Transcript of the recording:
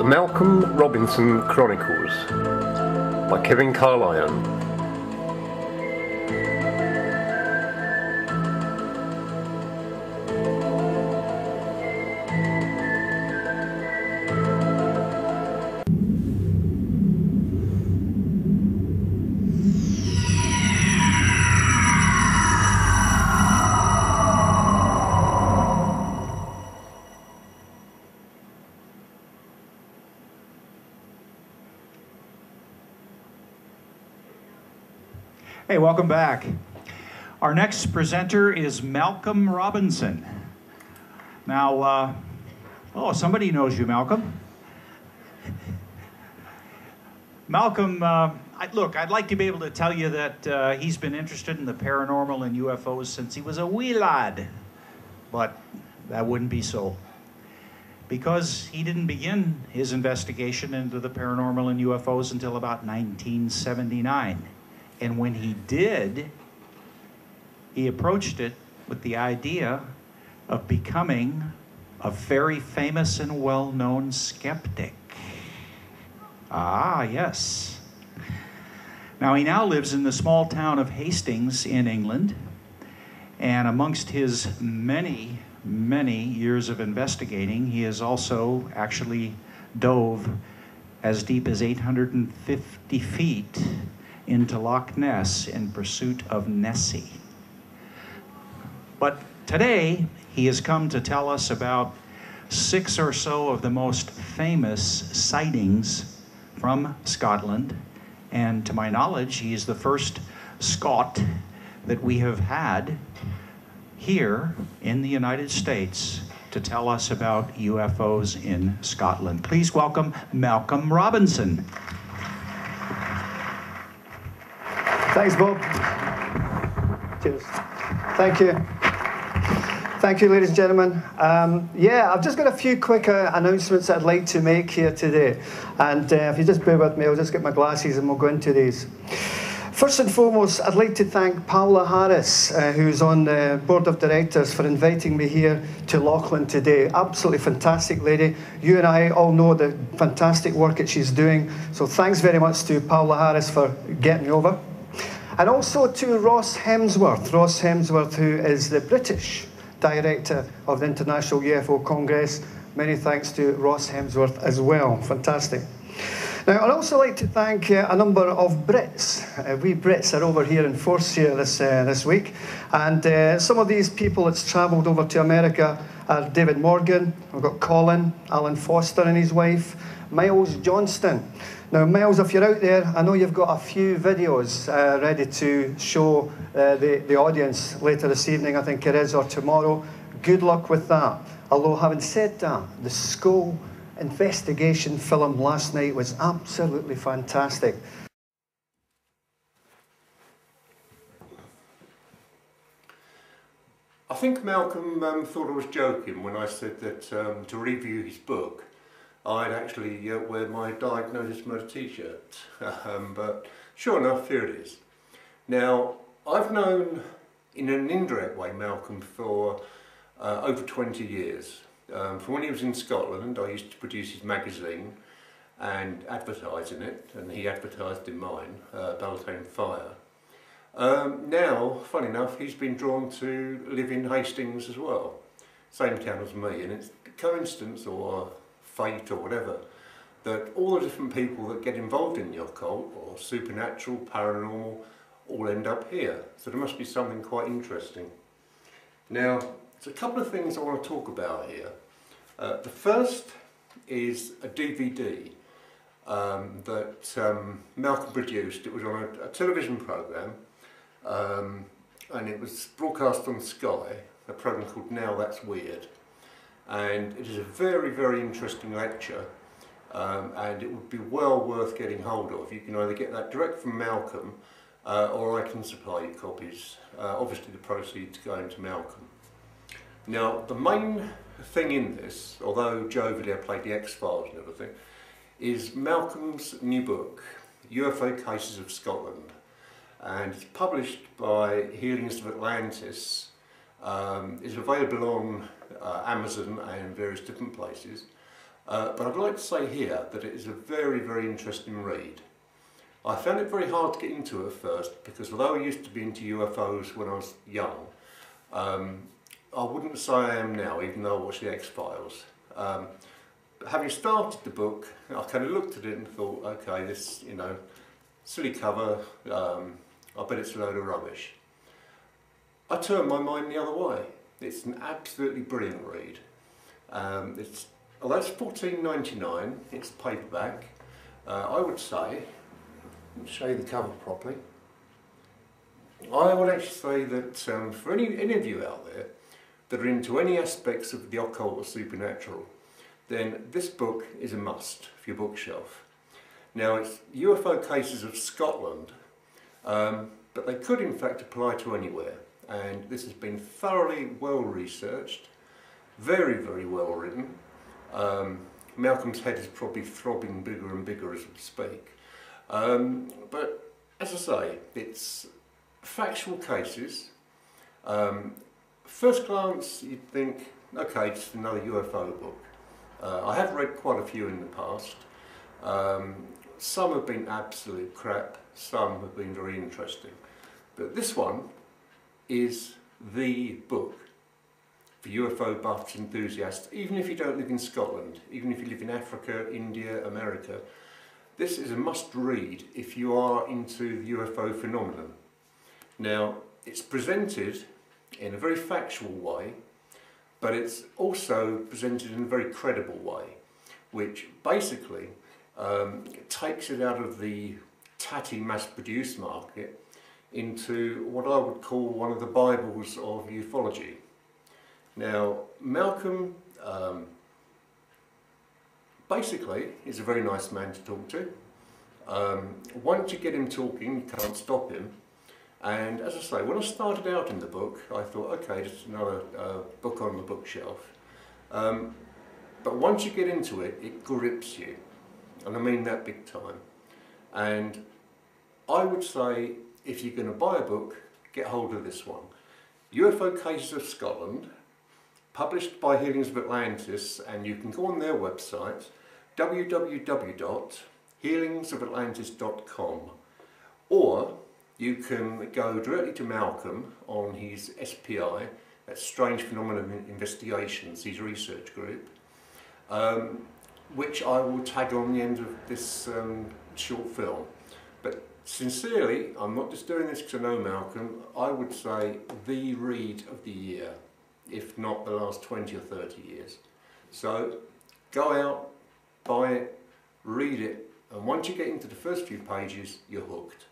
Malcolm Robinson Chronicles by Kevin Carlyon. Hey, welcome back. Our next presenter is Malcolm Robinson. Now, somebody knows you, Malcolm. Malcolm, I'd like to be able to tell you that he's been interested in the paranormal and UFOs since he was a wee lad, but that wouldn't be so. Because he didn't begin his investigation into the paranormal and UFOs until about 1979. And when he did, he approached it with the idea of becoming a very famous and well-known skeptic. Ah, yes. Now, he now lives in the small town of Hastings in England, and amongst his many, many years of investigating, he has also actually dove as deep as 850 feet into Loch Ness in pursuit of Nessie. But today, he has come to tell us about 6 or so of the most famous sightings from Scotland. And to my knowledge, he is the first Scot that we have had here in the United States to tell us about UFOs in Scotland. Please welcome Malcolm Robinson. Thanks, Bob. Cheers. Thank you. Thank you, ladies and gentlemen. I've just got a few quick announcements I'd like to make here today. And if you just bear with me, I'll just get my glasses and we'll go into these. First and foremost, I'd like to thank Paula Harris, who's on the board of directors, for inviting me here to Lachlan today. Absolutely fantastic lady. You and I all know the fantastic work that she's doing. So thanks very much to Paula Harris for getting me over. And also to Ross Hemsworth, who is the British director of the International UFO Congress. Many thanks to Ross Hemsworth as well. Fantastic. Now, I'd also like to thank a number of Brits. We Brits are over here in force here this week. And some of these people that's travelled over to America are David Morgan, we've got Colin, Alan Foster and his wife, Miles Johnston. Now, Miles, if you're out there, I know you've got a few videos ready to show the audience later this evening, I think it is, or tomorrow. Good luck with that. Although, having said that, the school investigation film last night was absolutely fantastic. I think Malcolm thought I was joking when I said that to review his book I'd actually wear my Diagnosis Murder t-shirt, but sure enough, here it is. Now, I've known in an indirect way Malcolm for over 20 years. From when he was in Scotland, I used to produce his magazine and advertise in it, and he advertised in mine, Beltane Fire. Now, funny enough, he's been drawn to live in Hastings as well, same town as me, and it's a coincidence or fate or whatever that all the different people that get involved in the occult or supernatural, paranormal, all end up here. So there must be something quite interesting. Now, there's a couple of things I want to talk about here. The first is a DVD that Malcolm produced. It was on a television programme and it was broadcast on Sky, a programme called Now That's Weird. And it is a very, very interesting lecture and it would be well worth getting hold of. You can either get that direct from Malcolm or I can supply you copies. Obviously the proceeds going to Malcolm. Now, the main thing in this, although Joe over there played the X-Files and everything, is Malcolm's new book, UFO Cases of Scotland. And it's published by Healings of Atlantis. It's available on Amazon and various different places. But I'd like to say here that it is a very, very interesting read. I found it very hard to get into at first because although I used to be into UFOs when I was young, I wouldn't say I am now, even though I watch the X-Files. Having started the book, I kind of looked at it and thought, okay, this, you know, silly cover, I bet it's a load of rubbish. I turned my mind the other way. It's an absolutely brilliant read. Although it's $14.99, it's paperback. I would say, let me show you the cover properly. I would actually say that for any of you out there that are into any aspects of the occult or supernatural, then this book is a must for your bookshelf. Now, it's UFO cases of Scotland, but they could in fact apply to anywhere. And this has been thoroughly well researched, very, very well written. Malcolm's head is probably throbbing bigger and bigger as we speak. But as I say, it's factual cases. First glance, you'd think, okay, just another UFO book. I have read quite a few in the past. Some have been absolute crap, some have been very interesting. But this one is the book for UFO buffs, enthusiasts, even if you don't live in Scotland, even if you live in Africa, India, America. This is a must read if you are into the UFO phenomenon. Now, it's presented in a very factual way, but it's also presented in a very credible way, which basically takes it out of the tatty mass-produced market into what I would call one of the Bibles of ufology. Now, Malcolm basically is a very nice man to talk to. Once you get him talking, you can't stop him. And as I say, when I started out in the book, I thought, okay, just another book on the bookshelf. But once you get into it, it grips you. And I mean that big time. And I would say, if you're going to buy a book, get hold of this one. UFO Cases of Scotland, published by Healings of Atlantis, and you can go on their website, www.healingsofatlantis.com, or you can go directly to Malcolm on his SPI, that's Strange Phenomenon Investigations, his research group, which I will tag on the end of this short film. But sincerely, I'm not just doing this because I know Malcolm, I would say the read of the year, if not the last 20 or 30 years. So go out, buy it, read it, and once you get into the first few pages, you're hooked.